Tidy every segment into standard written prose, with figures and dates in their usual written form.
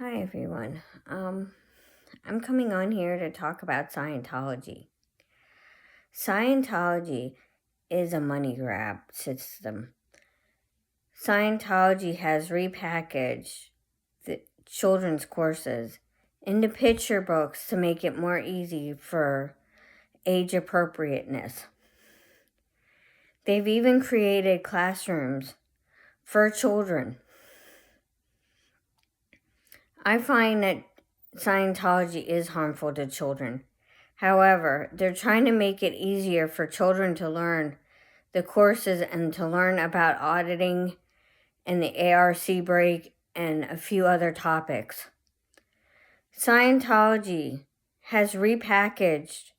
Hi everyone. I'm coming on here to talk about Scientology. Scientology is a money grab system. Scientology has repackaged the children's courses into picture books to make it more easy for age appropriateness. They've even created classrooms for children. I find that Scientology is harmful to children. However, they're trying to make it easier for children to learn the courses and to learn about auditing and the ARC break and a few other topics. Scientology has repackaged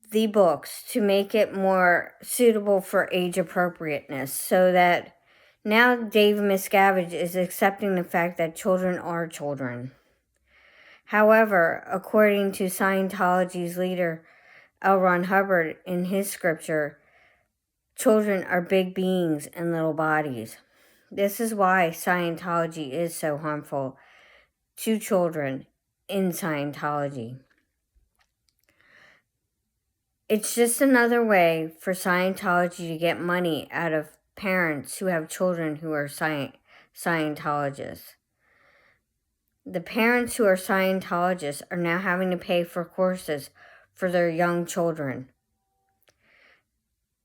the books to make it more suitable for age appropriateness so that now Dave Miscavige is accepting the fact that children are children. However, according to Scientology's leader, L. Ron Hubbard, in his scripture, children are big beings in little bodies. This is why Scientology is so harmful to children in Scientology. It's just another way for Scientology to get money out of parents who have children who are Scientologists. The parents who are Scientologists are now having to pay for courses for their young children.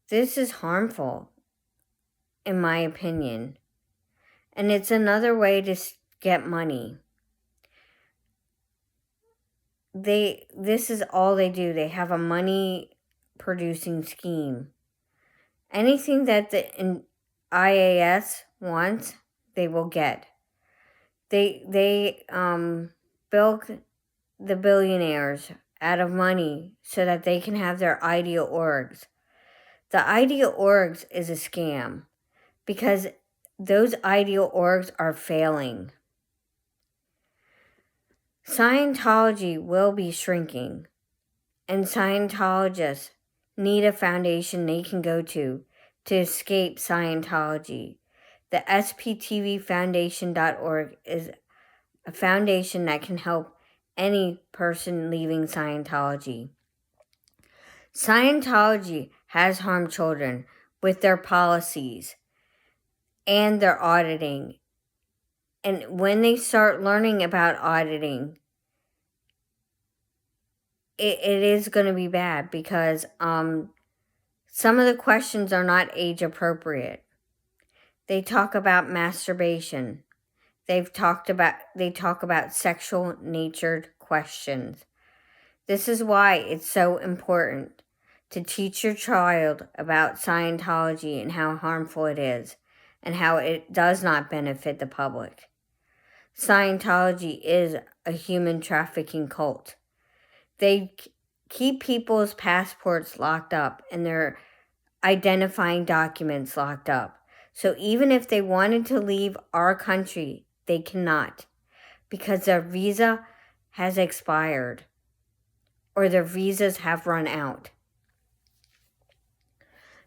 This is harmful, in my opinion, and it's another way to get money. This is all they do. They have a money-producing scheme. Anything that the IAS wants, they will get. They bilk the billionaires out of money so that they can have their ideal orgs. The ideal orgs is a scam because those ideal orgs are failing. Scientology will be shrinking, and Scientologists need a foundation they can go to escape Scientology. The sptvfoundation.org is a foundation that can help any person leaving Scientology. Scientology has harmed children with their policies and their auditing. And when they start learning about auditing, it is going to be bad because some of the questions are not age appropriate. They talk about masturbation. They talk about sexual natured questions. This is why it's so important to teach your child about Scientology and how harmful it is and how it does not benefit the public. Scientology is a human trafficking cult. They keep people's passports locked up and their identifying documents locked up. So even if they wanted to leave our country, they cannot because their visa has expired or their visas have run out.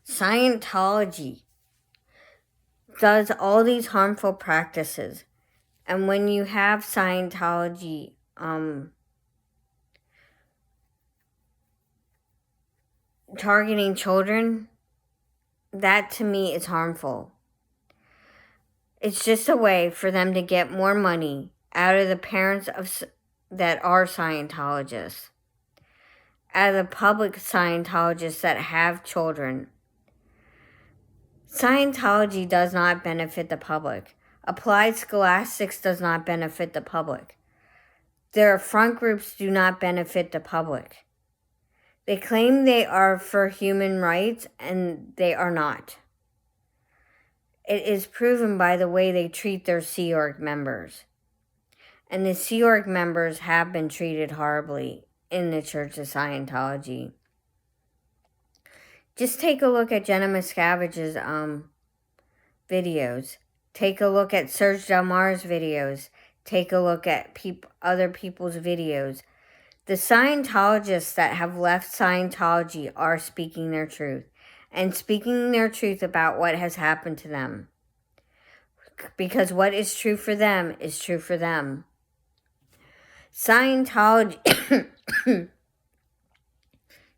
Scientology does all these harmful practices. And when you have Scientology targeting children, that to me is harmful. It's just a way for them to get more money out of the parents that are Scientologists, out of the public Scientologists that have children. Scientology does not benefit the public. Applied scholastics does not benefit the public. Their front groups do not benefit the public. They claim they are for human rights, and they are not. It is proven by the way they treat their Sea Org members. And the Sea Org members have been treated horribly in the Church of Scientology. Just take a look at Jenna Miscavige's videos. Take a look at Serge Delmar's videos. Take a look at other people's videos. The Scientologists that have left Scientology are speaking their truth. And speaking their truth about what has happened to them. Because what is true for them is true for them. Scientology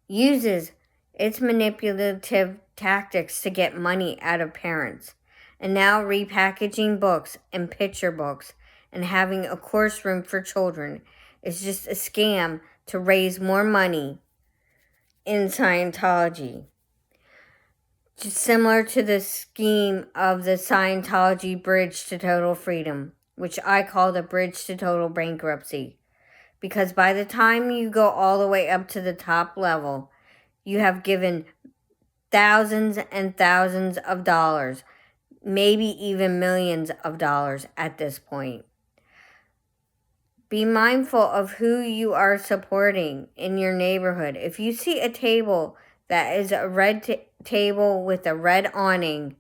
uses its manipulative tactics to get money out of parents, and now repackaging books and picture books and having a course room for children is just a scam to raise more money in Scientology. Just similar to the scheme of the Scientology Bridge to Total Freedom, which I call the Bridge to Total Bankruptcy. Because by the time you go all the way up to the top level, you have given thousands and thousands of dollars, maybe even millions of dollars at this point. Be mindful of who you are supporting in your neighborhood. If you see a table that is a red table with a red awning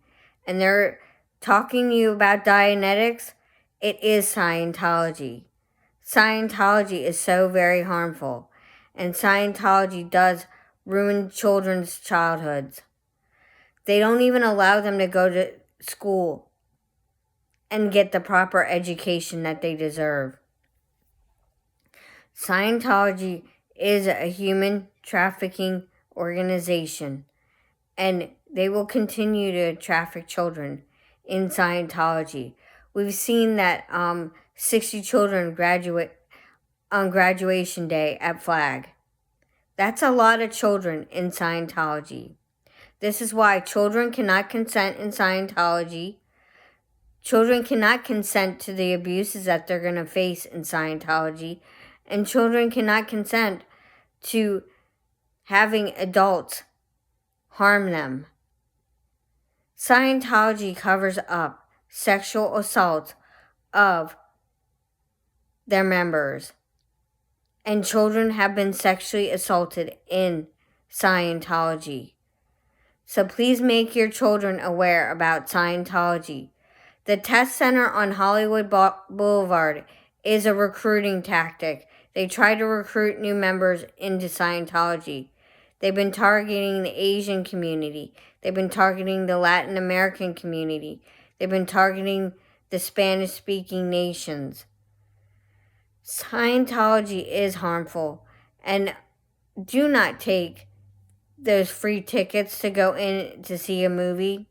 and they're talking to you about Dianetics, it is Scientology. Scientology is so very harmful, and Scientology does ruin children's childhoods. They don't even allow them to go to school and get the proper education that they deserve. Scientology is a human trafficking organization, and they will continue to traffic children in Scientology. We've seen that 60 children graduate on graduation day at Flag. That's a lot of children in Scientology. This is why children cannot consent in Scientology. Children cannot consent to the abuses that they're going to face in Scientology. And children cannot consent to having adults harm them. Scientology covers up sexual assault of their members. And children have been sexually assaulted in Scientology. So please make your children aware about Scientology. The test center on Hollywood Boulevard is a recruiting tactic. They try to recruit new members into Scientology. They've been targeting the Asian community. They've been targeting the Latin American community. They've been targeting the Spanish-speaking nations. Scientology is harmful, and do not take those free tickets to go in to see a movie.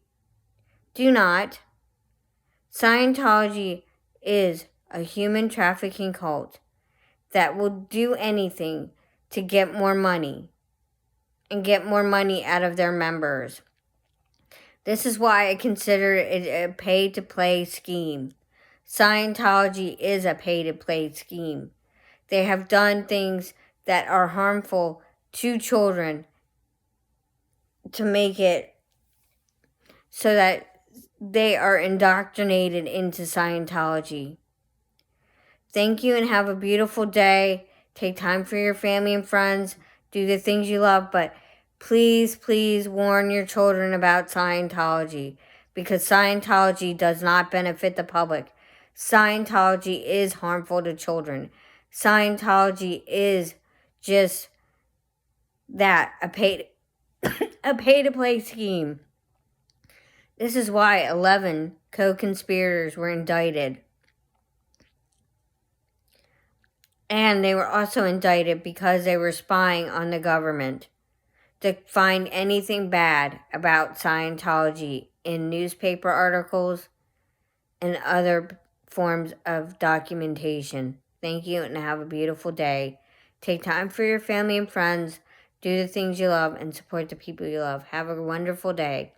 Do not. Scientology is a human trafficking cult that will do anything to get more money and get more money out of their members. This is why I consider it a pay-to-play scheme. Scientology is a pay-to-play scheme. They have done things that are harmful to children to make it so that they are indoctrinated into Scientology. Thank you and have a beautiful day. Take time for your family and friends. Do the things you love, but please, please warn your children about Scientology, because Scientology does not benefit the public. Scientology is harmful to children. Scientology is just that, a pay-to-play scheme. This is why 11 co-conspirators were indicted. And they were also indicted because they were spying on the government to find anything bad about Scientology in newspaper articles and other forms of documentation. Thank you and have a beautiful day. Take time for your family and friends. Do the things you love and support the people you love. Have a wonderful day.